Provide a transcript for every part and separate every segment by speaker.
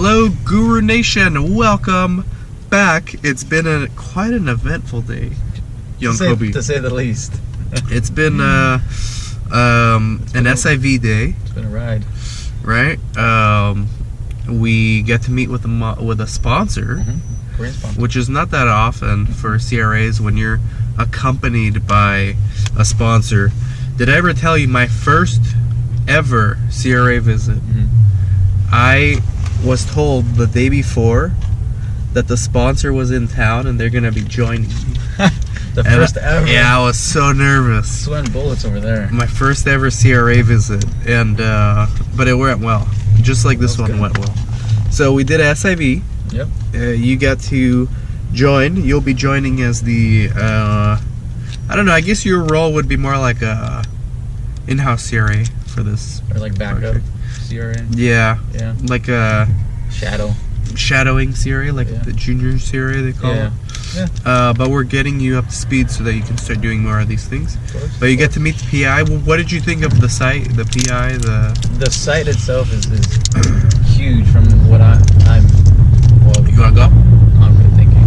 Speaker 1: Hello, Guru Nation. Welcome back. It's been quite an eventful day, young Kobe.
Speaker 2: To say the least.
Speaker 1: It's been an SIV day.
Speaker 2: It's been a ride.
Speaker 1: Right? We get to meet with a sponsor,
Speaker 2: Korean sponsor,
Speaker 1: which is not that often for CRAs when you're accompanied by a sponsor. Did I ever tell you my first ever CRA visit? I was told the day before that the sponsor was in town and they're gonna be joining me.
Speaker 2: First ever.
Speaker 1: Yeah, I was so nervous.
Speaker 2: Sweating bullets over there.
Speaker 1: My first ever CRA visit, and but it went well, just like this one went well. So we did SIV.
Speaker 2: Yep.
Speaker 1: You got to join. You'll be joining as the I don't know. I guess your role would be more like a in-house CRA for this.
Speaker 2: Or like backup CRA.
Speaker 1: Yeah.
Speaker 2: Yeah.
Speaker 1: Like a shadowing CRA, like the junior CRA they call it.
Speaker 2: Yeah.
Speaker 1: But we're getting you up to speed so that you can start doing more of these things. But you get to meet the PI. What did you think of the site, the PI,
Speaker 2: the site itself is huge from what I'm. Well,
Speaker 1: you wanna go?
Speaker 2: I'm really thinking.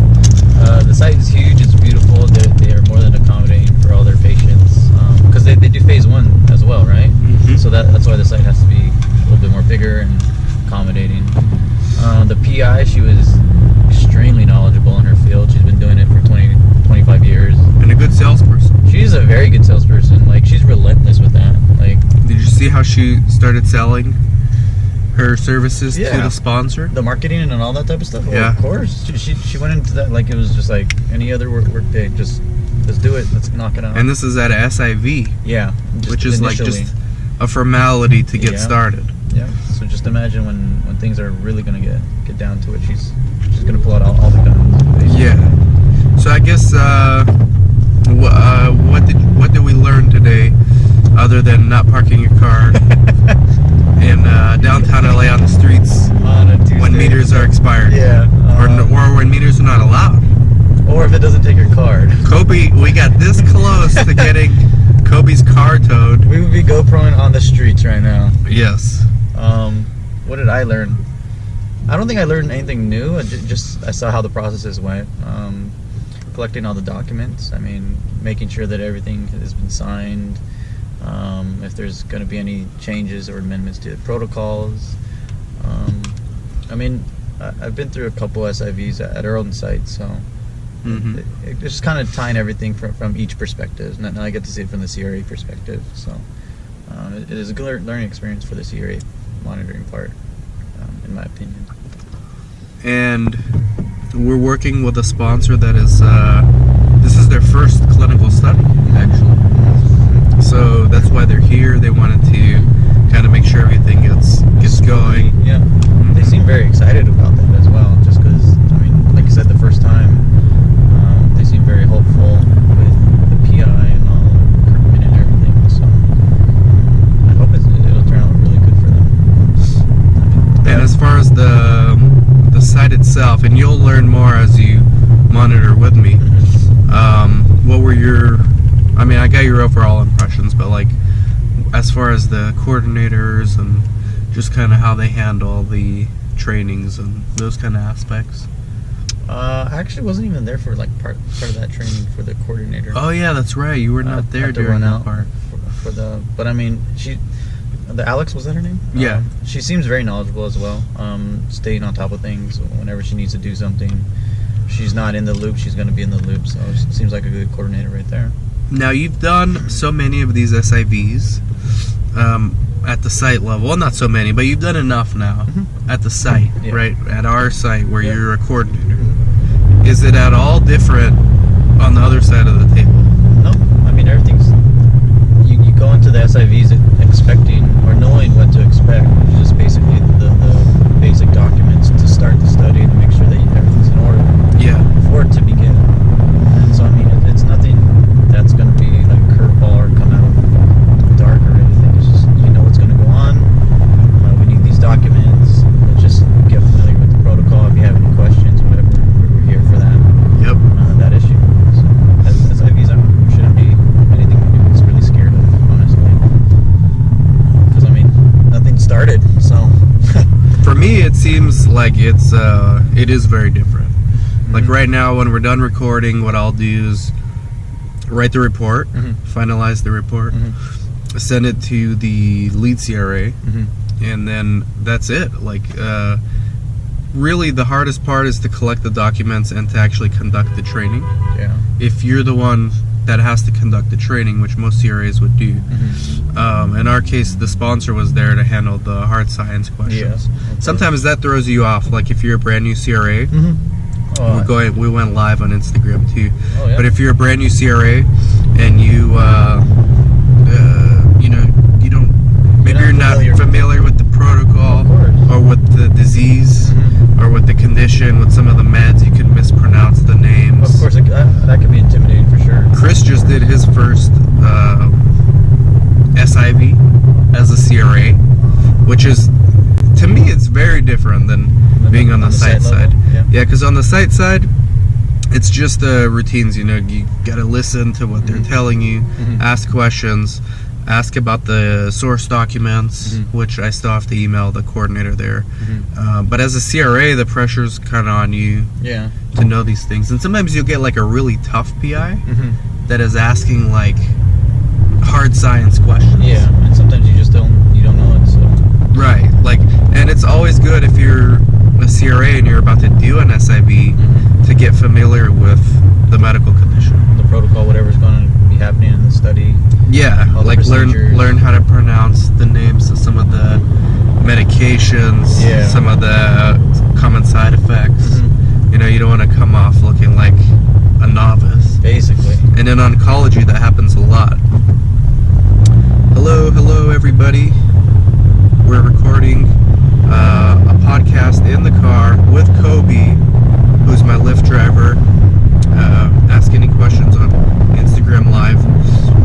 Speaker 2: The site is huge. It's beautiful. They are more than accommodating for all their patients because they do phase 1 as well, right? So that's why the site has to be a little bit more bigger and accommodating. The PI, she was extremely knowledgeable in her field. She's been doing it for 25 years.
Speaker 1: And a good salesperson.
Speaker 2: She's a very good salesperson. Like, she's relentless with that. Like,
Speaker 1: did you see how she started selling her services to the sponsor?
Speaker 2: The marketing and all that type of stuff?
Speaker 1: Yeah.
Speaker 2: Well, of course. She went into that like it was just like any other work day. Just, let's do it. Let's knock it out.
Speaker 1: And this is at a SIV.
Speaker 2: Yeah.
Speaker 1: Which is initially, like just a formality to get started.
Speaker 2: Yeah. So just imagine when things are really going to get down to it, she's going to pull out all the guns. Basically.
Speaker 1: Yeah. So I guess what did we learn today, other than not parking your car in downtown LA on the streets
Speaker 2: on a Tuesday,
Speaker 1: when meters are expired?
Speaker 2: Yeah.
Speaker 1: Or when meters are not allowed.
Speaker 2: Or if it doesn't take your card.
Speaker 1: Kobe, we got this close to getting Kobe's car towed.
Speaker 2: We would be GoProing on the streets right now.
Speaker 1: Yes.
Speaker 2: What did I learn? I don't think I learned anything new. I saw how the processes went. Collecting all the documents. I mean, making sure that everything has been signed. If there's going to be any changes or amendments to the protocols. I mean, I've been through a couple SIVs at our own site, so it's just kind of tying everything from each perspective. And I get to see it from the CRA perspective. So it is a good learning experience for the CRA monitoring part, in my opinion.
Speaker 1: And we're working with a sponsor that is this is their first clinical study, actually. So that's why they're here. They wanted to kind of make sure everything gets going.
Speaker 2: Yeah. They seem very excited about that as well, just because, I mean, like you said, the first time, they seem very hopeful with the PI and all the equipment and everything. So I hope it'll turn out really good for them.
Speaker 1: And as far as the site itself, and you'll learn more as you monitor with me, what were your, I mean, I got your overall impressions, but like as far as the coordinators and just kind of how they handle the trainings and those kind of aspects?
Speaker 2: I actually wasn't even there for like part of that training for the coordinator.
Speaker 1: Oh yeah, that's right, you were not there during that part.
Speaker 2: For the, but I mean, the Alex, was that her name?
Speaker 1: Yeah.
Speaker 2: She seems very knowledgeable as well. Staying on top of things whenever she needs to do something. She's not in the loop, she's going to be in the loop, so it seems like a good coordinator right there.
Speaker 1: Now, you've done so many of these SIVs at the site level. Well, not so many, but you've done enough now at the site, right? At our site where you're a coordinator. Is it at all different on the other side of the table?
Speaker 2: No. I mean, everything's... You go into the SIVs expecting or knowing what to expect, which is just basically the basic documents to start the study to make sure that everything's in order.
Speaker 1: Yeah.
Speaker 2: For it to begin. And so, I mean, it's nothing that's going to be like a curveball or come out of the dark or anything. It's just, you know what's going to go on. We need these documents. Let's just get familiar with the protocol. If you have any questions, whatever, we're here for that.
Speaker 1: Yep.
Speaker 2: That issue. So that's
Speaker 1: like it is very different. Like right now, when we're done recording, what I'll do is write the report, finalize the report, send it to the lead CRA, and then that's it. Like, really, the hardest part is to collect the documents and to actually conduct the training.
Speaker 2: Yeah.
Speaker 1: If you're the one that has to conduct the training, which most CRAs would do. In our case, the sponsor was there to handle the hard science questions.
Speaker 2: Yes.
Speaker 1: Sometimes that throws you off. Like if you're a brand new CRA, we went live on Instagram too.
Speaker 2: Oh, yeah.
Speaker 1: But if you're a brand new CRA and you don't, maybe you're not familiar with the protocol or with the disease or with the condition, with some of the meds, you can mispronounce the names.
Speaker 2: Of course, that could be intimidating for sure.
Speaker 1: Chris just did his first SIV as a CRA, which is, to me, it's very different than being on the site side. Yeah, because on the site side, it's just the routines. You gotta listen to what they're telling you, ask questions, ask about the source documents, which I still have to email the coordinator there. But as a CRA, the pressure's kind of on you to know these things. And sometimes you'll get like a really tough PI that is asking like hard science questions.
Speaker 2: Yeah, and sometimes you don't know it. So.
Speaker 1: Right, like, and it's always good if you're a CRA and you're about to do an SIV to get familiar with the medical condition,
Speaker 2: the protocol, whatever's going to be happening in the study.
Speaker 1: Yeah, like learn how to pronounce the names of some of the medications, some of the common side effects. You don't want to come off looking like a novice.
Speaker 2: Basically.
Speaker 1: And in oncology, that happens a lot. Hello, everybody. We're recording a podcast in the car with Kobe, who's my Lyft driver. Ask any questions on Instagram Live.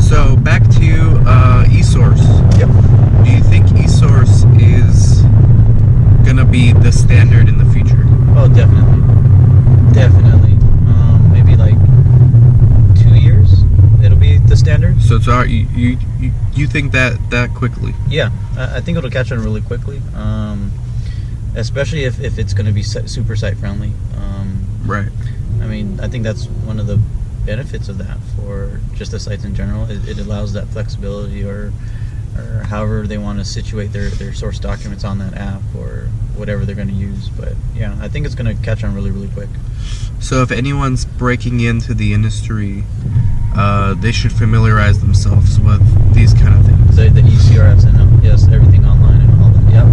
Speaker 1: So back to eSource.
Speaker 2: Yep.
Speaker 1: Do you think eSource is gonna be the standard in the future?
Speaker 2: Oh, definitely. Maybe like 2 years, it'll be the standard.
Speaker 1: So it's you think that quickly?
Speaker 2: Yeah, I think it'll catch on really quickly. Especially if it's going to be super site friendly.
Speaker 1: Right.
Speaker 2: I mean, I think that's one of the benefits of that for just the sites in general. It allows that flexibility, or however they want to situate their source documents on that app, or whatever they're going to use. But yeah, I think it's going to catch on really, really quick.
Speaker 1: So if anyone's breaking into the industry, they should familiarize themselves with these kind of things.
Speaker 2: The ECRFs and yes, everything online and all that. Yep.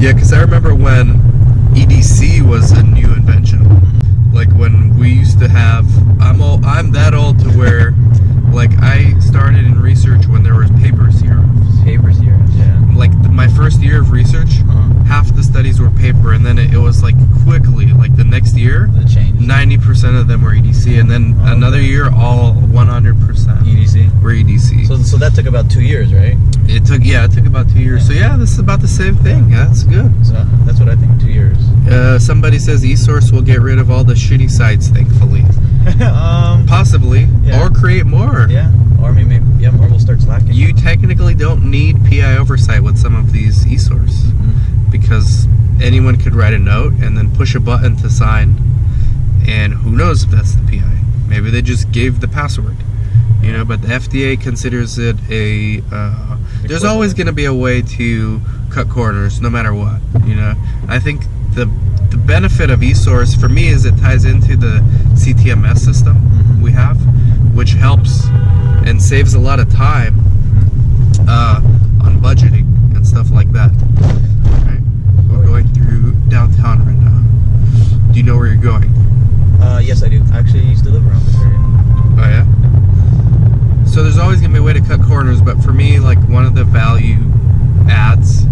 Speaker 1: Yeah, because I remember when EDC was a new invention. Like when we used to have, I'm that old to where, like, I started in research when there was paper CRFs.
Speaker 2: Paper CRFs, yeah.
Speaker 1: Like my first year of research, half the studies were paper, and then it was like quickly, like the next year, 90% of them were EDC, and then another year, all 100%
Speaker 2: EDC.
Speaker 1: were EDC.
Speaker 2: So that took about 2 years, right?
Speaker 1: It took about 2 years. So yeah, this is about the same thing. Yeah, that's good.
Speaker 2: So that's what I think. 2 years.
Speaker 1: Somebody says eSource will get rid of all the shitty sites, thankfully. Possibly, or create more.
Speaker 2: Yeah, or maybe more will start slacking.
Speaker 1: You technically don't need PI oversight with some of these eSource, because anyone could write a note and then push a button to sign, and who knows if that's the PI. Maybe they just gave the password, but the FDA considers it a there's always going to be a way to cut corners no matter what. I think the benefit of eSource for me is it ties into the CTMS system we have, which helps and saves a lot of time on budgeting and stuff like that. Right? We're going through downtown right now. Do you know where you're going?
Speaker 2: Yes, I do. I actually used to live around this area.
Speaker 1: Oh yeah? So there's always going to be a way to cut corners, but for me, like, one of the value adds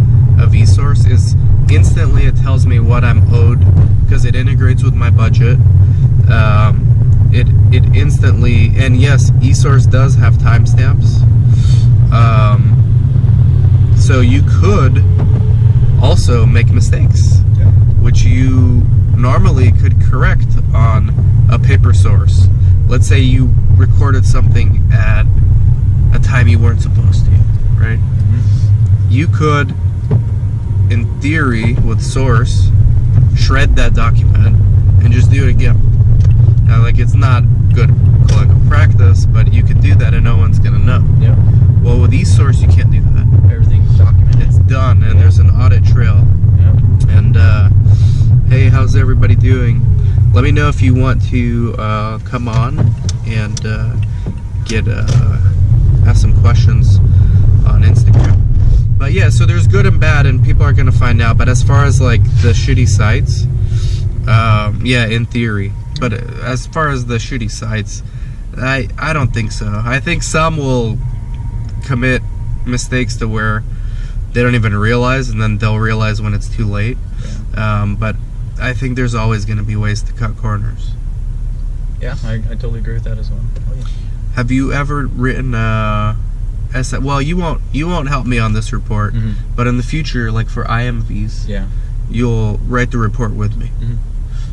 Speaker 1: of eSource is instantly it tells me what I'm owed, because it integrates with my budget. It instantly, and yes, eSource does have timestamps. So you could also make mistakes, which you normally could correct on a paper source. Let's say you recorded something at a time you weren't supposed to, right? You could, in theory, with source, shred that document and just do it again. Now, like, it's not good clinical practice, but you can do that and no one's gonna know.
Speaker 2: Yep.
Speaker 1: Well, with eSource, you can't do that.
Speaker 2: Everything's documented.
Speaker 1: It's done, and there's an audit trail.
Speaker 2: Yep.
Speaker 1: And hey, how's everybody doing? Let me know if you want to come on and ask some questions on Instagram. But yeah, so there's good and bad, and people are gonna find out. But as far as like the shitty sites, yeah, in theory. But as far as the shitty sites, I don't think so. I think some will commit mistakes to where they don't even realize, and then they'll realize when it's too late.
Speaker 2: Yeah.
Speaker 1: But I think there's always going to be ways to cut corners.
Speaker 2: Yeah, I totally agree with that as well. Oh, yeah.
Speaker 1: Have you ever written well, you won't help me on this report, but in the future, like for IMVs,
Speaker 2: Yeah.
Speaker 1: you'll write the report with me,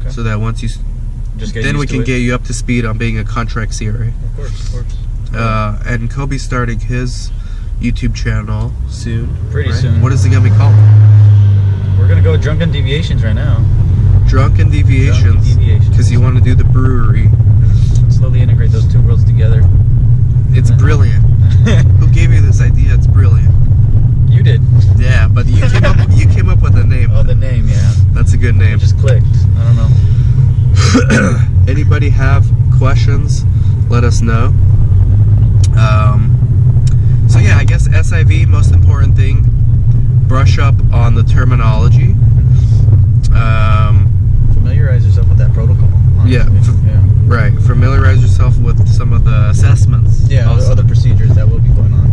Speaker 2: Okay.
Speaker 1: so that once you
Speaker 2: Just get
Speaker 1: then we
Speaker 2: used to
Speaker 1: can
Speaker 2: it.
Speaker 1: get you up to speed on being a contract CRA.
Speaker 2: Of course.
Speaker 1: And Kobe's starting his YouTube channel soon.
Speaker 2: Pretty
Speaker 1: right?
Speaker 2: soon.
Speaker 1: What is it gonna be called?
Speaker 2: We're gonna go Drunken Deviations right now.
Speaker 1: Drunken Deviations. Because you want to do the brewery.
Speaker 2: Slowly integrate those two worlds together.
Speaker 1: It's brilliant. Who gave you this idea? It's brilliant.
Speaker 2: You did.
Speaker 1: Yeah, but you came up with a name.
Speaker 2: Oh, the name, yeah.
Speaker 1: That's a good name.
Speaker 2: It just clicked. I don't know.
Speaker 1: Anybody have questions? Let us know. So yeah, I guess SIV, most important thing, brush up on the terminology.
Speaker 2: Familiarize yourself with that protocol. Honestly.
Speaker 1: Yeah. Right. Familiarize yourself with some of the assessments.
Speaker 2: Yeah,
Speaker 1: also.
Speaker 2: other procedures that will be going on.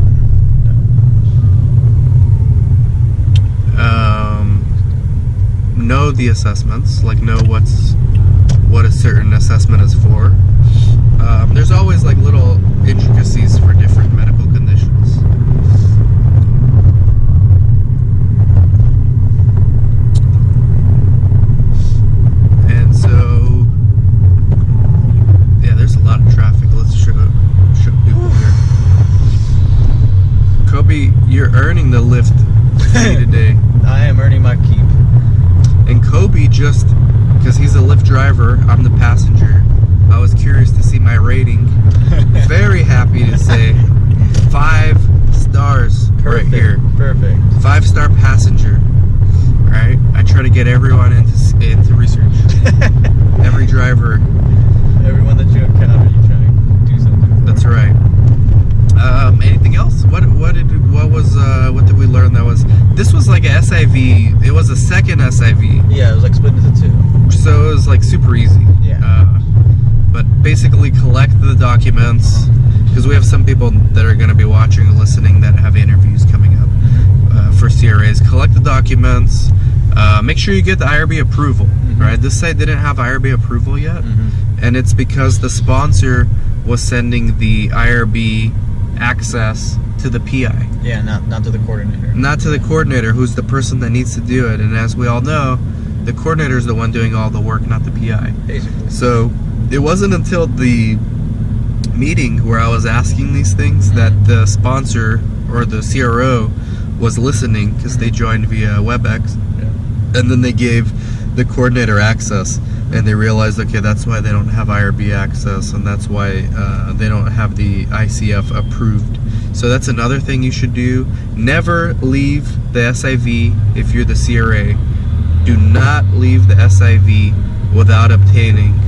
Speaker 1: Know the assessments, like know what a certain assessment is for. There's always like little intricacies for different medical conditions. And so, yeah, there's a lot of traffic. Let's show people here. Kobe, you're earning the lift fee today.
Speaker 2: I am earning my keep.
Speaker 1: And Kobe, just because he's a Lyft driver, I'm the passenger, I was curious to see my rating. Very happy to say 5 stars right here.
Speaker 2: Perfect.
Speaker 1: 5-star passenger. Alright? I try to get everyone into research. Every driver.
Speaker 2: Everyone that you encounter, you try to do something for.
Speaker 1: That's right. Anything else? What did we learn that was... This was like a SIV. It was a second SIV.
Speaker 2: Yeah, it was like split into 2.
Speaker 1: So it was like super easy.
Speaker 2: Yeah.
Speaker 1: But basically collect the documents, because we have some people that are going to be watching and listening that have interviews coming up for CRAs. Collect the documents. Make sure you get the IRB approval. Right? This site didn't have IRB approval yet, and it's because the sponsor was sending the IRB access to the PI.
Speaker 2: Yeah, not to the coordinator.
Speaker 1: Not to the coordinator, who's the person that needs to do it. And as we all know, the coordinator is the one doing all the work, not the PI.
Speaker 2: Basically.
Speaker 1: So it wasn't until the meeting where I was asking these things that the sponsor or the CRO was listening, because they joined via WebEx.
Speaker 2: Yeah.
Speaker 1: And then they gave the coordinator access, and they realized, okay, that's why they don't have IRB access, and that's why they don't have the ICF approved. So that's another thing you should do. Never leave the SIV if you're the CRA. Do not leave the SIV without obtaining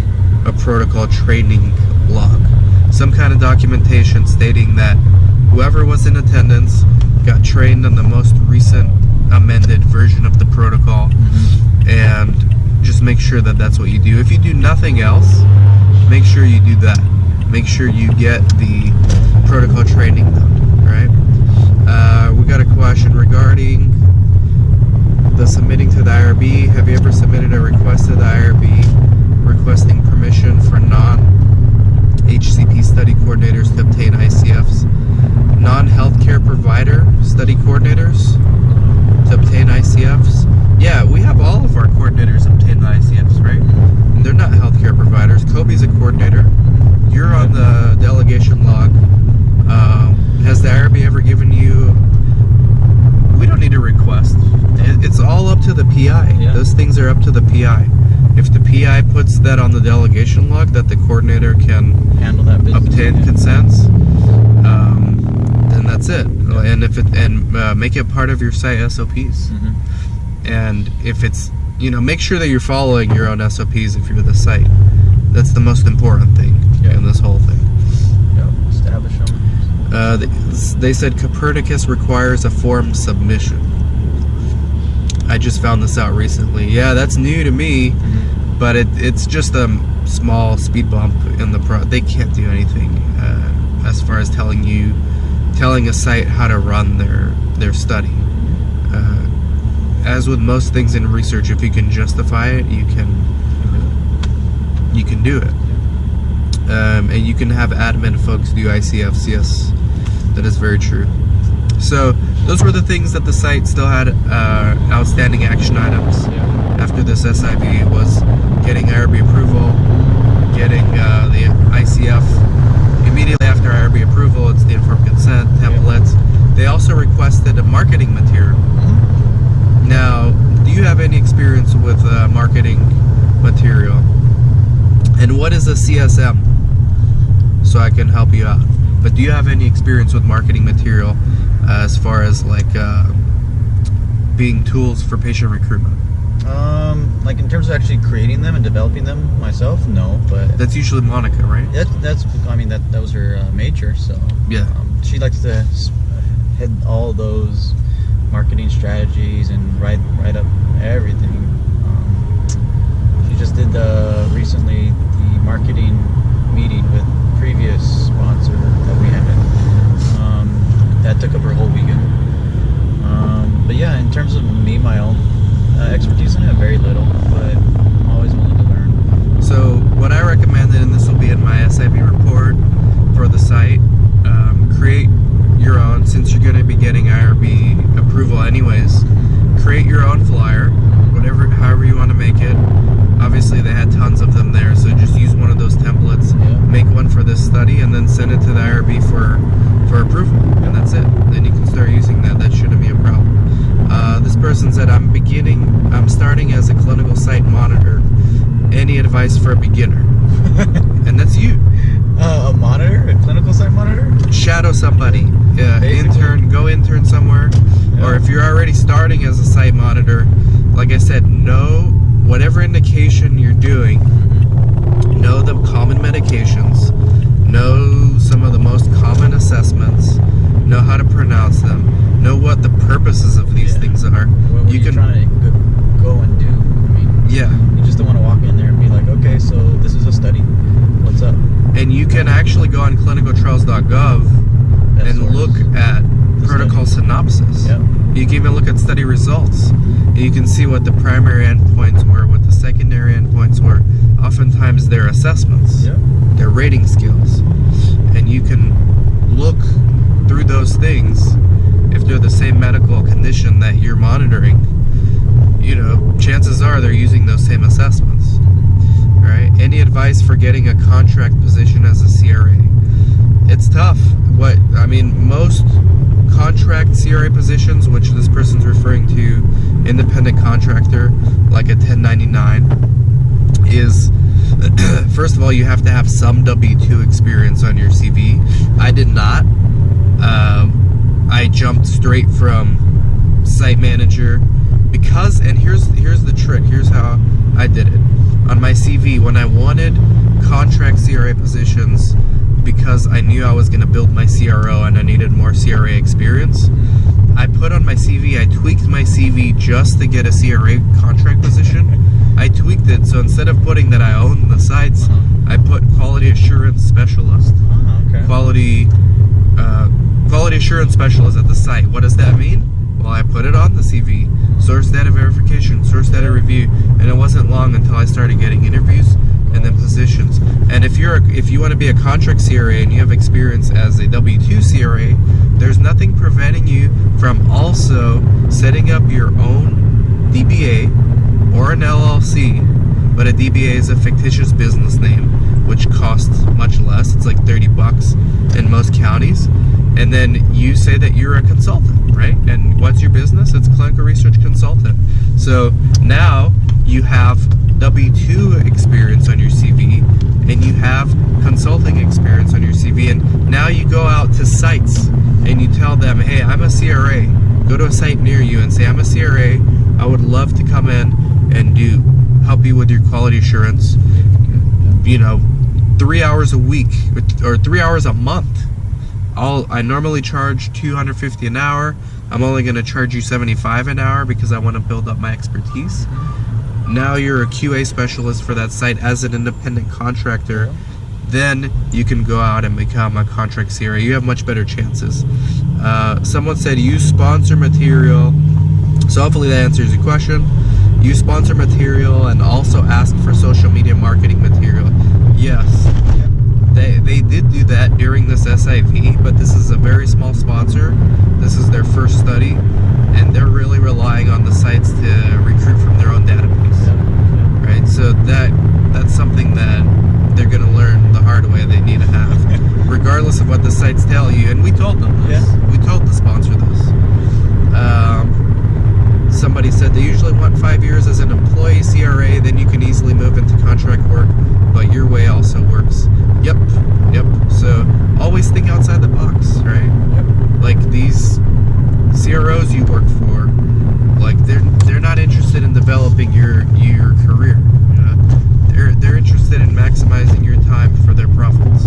Speaker 1: a protocol training log. Some kind of documentation stating that whoever was in attendance got trained on the most recent amended version of the protocol, and just make sure that that's what you do. If you do nothing else, make sure you do that. Make sure you get the protocol training done, right? We got a question regarding the submitting to the IRB. Have you ever submitted a request to the IRB requesting permission for non-HCP study coordinators to obtain ICFs? Non-healthcare provider study coordinators to obtain ICFs? Yeah, we have all of our coordinators obtain the ICFs, right? And they're not healthcare providers. Kobe's a coordinator. You're on the delegation log. Has the IRB ever given you... We don't need a request. It's all up to the PI.
Speaker 2: Yeah.
Speaker 1: Those things are up to the PI. If the PI puts that on the delegation log that the coordinator can
Speaker 2: Handle that business.
Speaker 1: obtain consents, then that's it. And if it make it part of your site SOPs.
Speaker 2: Mhm.
Speaker 1: And if it's, make sure that you're following your own SOPs if you're the site. That's the most important thing in this whole thing.
Speaker 2: Yeah, establish them.
Speaker 1: They said Copernicus requires a form submission. I just found this out recently. Yeah, that's new to me, but it's just a small speed bump in the They can't do anything as far as telling a site how to run their study. As with most things in research, if you can justify it, you can do it. And you can have admin folks do ICFs. Yes, that is very true. So those were the things that the site still had outstanding action items after this SIV was getting IRB approval, getting the ICF. Immediately after IRB approval, it's the informed consent templates. They also requested a marketing material. Now, do you have any experience with marketing material? And what is a CSM? So I can help you out. But do you have any experience with marketing material as far as like being tools for patient recruitment?
Speaker 2: Like in terms of actually creating them and developing them myself, no. But
Speaker 1: that's usually Monica, right?
Speaker 2: That was her major. So
Speaker 1: yeah,
Speaker 2: she likes to head all those marketing strategies and write up everything. She just did recently the marketing meeting with previous sponsor that we had. That took up her whole weekend. But yeah, in terms of me, my own expertise in it, very little, but I'm always willing to learn.
Speaker 1: So what I recommended, and this will be in my SIV report for the site, create your own, since you're going to be getting IRB approval anyways, create your own flyer, however you want to make it. Obviously they had tons of them there, so just use one of those templates, make one for this study, and then send it to the IRB for approval, and that's it. Then you can start using that. That shouldn't be a problem. This person said, I'm starting as a clinical site monitor. Any advice for a beginner? And that's you.
Speaker 2: A monitor? A clinical site monitor?
Speaker 1: Shadow somebody. Go intern somewhere. Or if you're already starting as a site monitor, like I said, know whatever indication you're doing, know the common medications, know some of the most common assessments, know how to pronounce them, know what the purposes of these things are.
Speaker 2: What you can trying to go and do. You just don't want to walk in there and be like, okay, so this is a study. What's up?
Speaker 1: And you can actually go on clinicaltrials.gov and look at protocol synopsis. You can even look at study results. And you can see what the primary endpoints were, what the secondary endpoints were. Oftentimes they're assessments, they're rating scales. And you can look through those things. If they're the same medical condition that you're monitoring, chances are they're using those same assessments. Right? Any advice for getting a contract position as a CRA? It's tough. Most contract CRA positions, which this person's referring to, independent contractor, like a 1099, is first of all, you have to have some W-2 experience on your CV. I did not. I jumped straight from site manager because, and here's the trick. Here's how I did it. On my CV, when I wanted contract CRA positions, because I knew I was going to build my CRO and I needed more CRA experience, I put on my CV, I tweaked my CV just to get a CRA contract position. I tweaked it, so instead of putting that I own the sites, I put quality assurance specialist. Quality assurance specialist at the site. What does that mean? Well, I put it on the CV. Source data verification, source data review, and it wasn't long until I started getting interviews and then positions. And if you want to be a contract CRA and you have experience as a W-2 CRA, there's nothing preventing you from also setting up your own DBA or an LLC. But a DBA is a fictitious business name, which costs much less. It's like $30 in most counties. And then you say that you're a consultant, right? And what's your business? It's clinical research consultant. So now you have W-2 experience on your CV, and you have consulting experience on your CV, and now you go out to sites and you tell them, hey, I'm a CRA. Go to a site near you and say, I'm a CRA. I would love to come in and help you with your quality assurance. 3 hours a week or 3 hours a month. I normally charge $250 an hour. I'm only going to charge you $75 an hour because I want to build up my expertise. Now you're a QA specialist for that site as an independent contractor. Then you can go out and become a contract CRA. You have much better chances. Someone said use sponsor material. So hopefully that answers your question. Use sponsor material and also ask for social media marketing material. Yes. They did do that during this SIV, but this is a very small sponsor. This is their first study, and they're really relying on the sites to recruit from their own database, right? So that's something that they're going to learn the hard way. They need to have, regardless of what the sites tell you. And we told them this.
Speaker 2: Yeah.
Speaker 1: We told the sponsor this. Somebody said they usually want 5 years as an employee CRA, then you can easily move into contract work, but your way also works. Yep. So always think outside the box, right?
Speaker 2: Yep.
Speaker 1: Like these CROs you work for, like they're not interested in developing your career. They're interested in maximizing your time for their profits,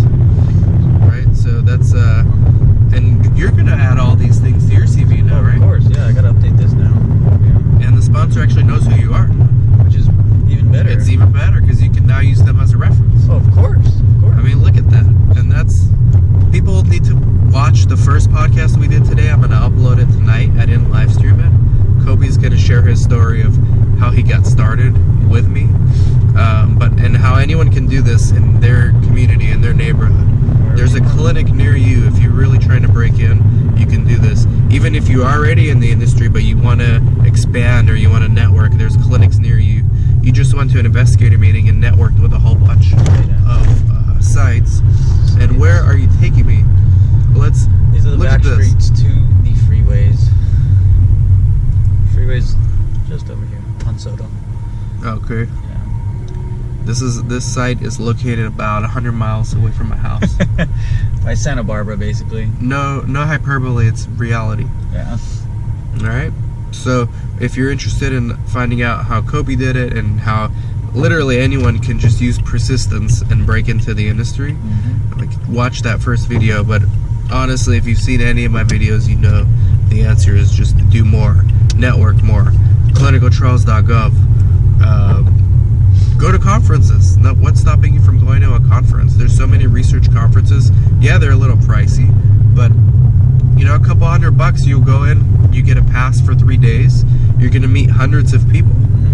Speaker 1: right? So that's and you're gonna add all these things to your CV now, right?
Speaker 2: Of course, yeah. I gotta update this now. Yeah.
Speaker 1: And the sponsor actually knows who you are,
Speaker 2: Which is even better.
Speaker 1: It's even better because you can now use them as a reference.
Speaker 2: Oh, of course.
Speaker 1: I mean, look at that. And that's, people need to watch the first podcast we did today. I'm going to upload it tonight. I didn't live stream it. Kobe's going to share his story of how he got started with me. And how anyone can do this in their community, in their neighborhood. There's a clinic near you. If you're really trying to break in, you can do this. Even if you're already in the industry, but you want to expand or you want to network, there's clinics near you. You just went to an investigator meeting and networked with a whole bunch of sites. And where are you taking me?
Speaker 2: These are the
Speaker 1: look
Speaker 2: back
Speaker 1: at this.
Speaker 2: streets to the freeways. Freeways just over here on Soto.
Speaker 1: Okay.
Speaker 2: Yeah.
Speaker 1: This site is located about 100 miles away from my house.
Speaker 2: By Santa Barbara, basically.
Speaker 1: No hyperbole, it's reality.
Speaker 2: Yeah.
Speaker 1: All right. So if you're interested in finding out how Kobe did it and how literally anyone can just use persistence and break into the industry, like watch that first video. But honestly, if you've seen any of my videos, you know the answer is just do more, network more. Clinicaltrials.gov. Go to conferences. No, what's stopping you from going to a conference? There's so many research conferences. Yeah, they're a little pricey, but a couple $100, you'll go in, you get a pass for 3 days. You're gonna meet hundreds of people.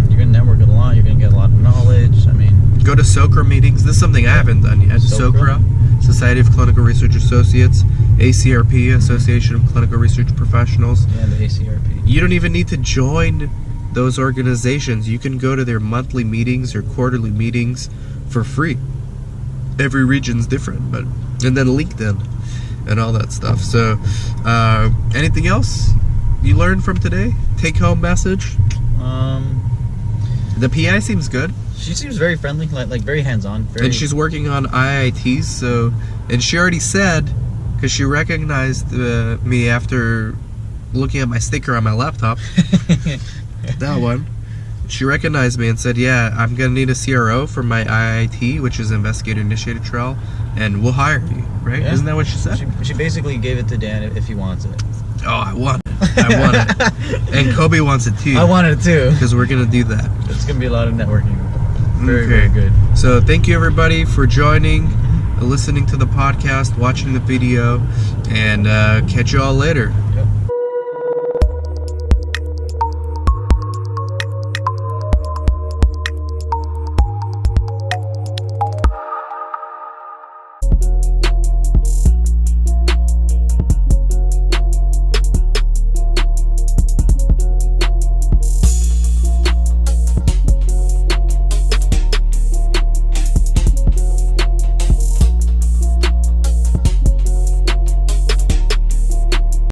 Speaker 2: You're gonna network a lot. You're gonna get a lot of knowledge. I mean,
Speaker 1: go to SOCRA meetings. This is something I haven't done yet. SOCRA, Society of Clinical Research Associates. ACRP, Association of Clinical Research Professionals.
Speaker 2: Yeah, the ACRP.
Speaker 1: You don't even need to join those organizations. You can go to their monthly meetings or quarterly meetings for free. Every region's different, and then LinkedIn and all that stuff. So anything else you learned from today? Take home message? The PI seems good.
Speaker 2: She seems very friendly, like very hands-on.
Speaker 1: And she's working on IITs, and she already said, because she recognized me after looking at my sticker on my laptop, that one, she recognized me and said, yeah, I'm going to need a CRO for my IIT, which is Investigator-Initiated Trial, and we'll hire you, right?
Speaker 2: Yeah.
Speaker 1: Isn't that what she said?
Speaker 2: She basically gave it to Dan if he wants it.
Speaker 1: Oh, I want it. I want it. And Kobe wants it too.
Speaker 2: I want it too.
Speaker 1: Because we're going to do that.
Speaker 2: It's going to be a lot of networking. Very,
Speaker 1: Okay.
Speaker 2: very good.
Speaker 1: So thank you everybody for joining, listening to the podcast, watching the video, and catch you all later.
Speaker 2: Yep.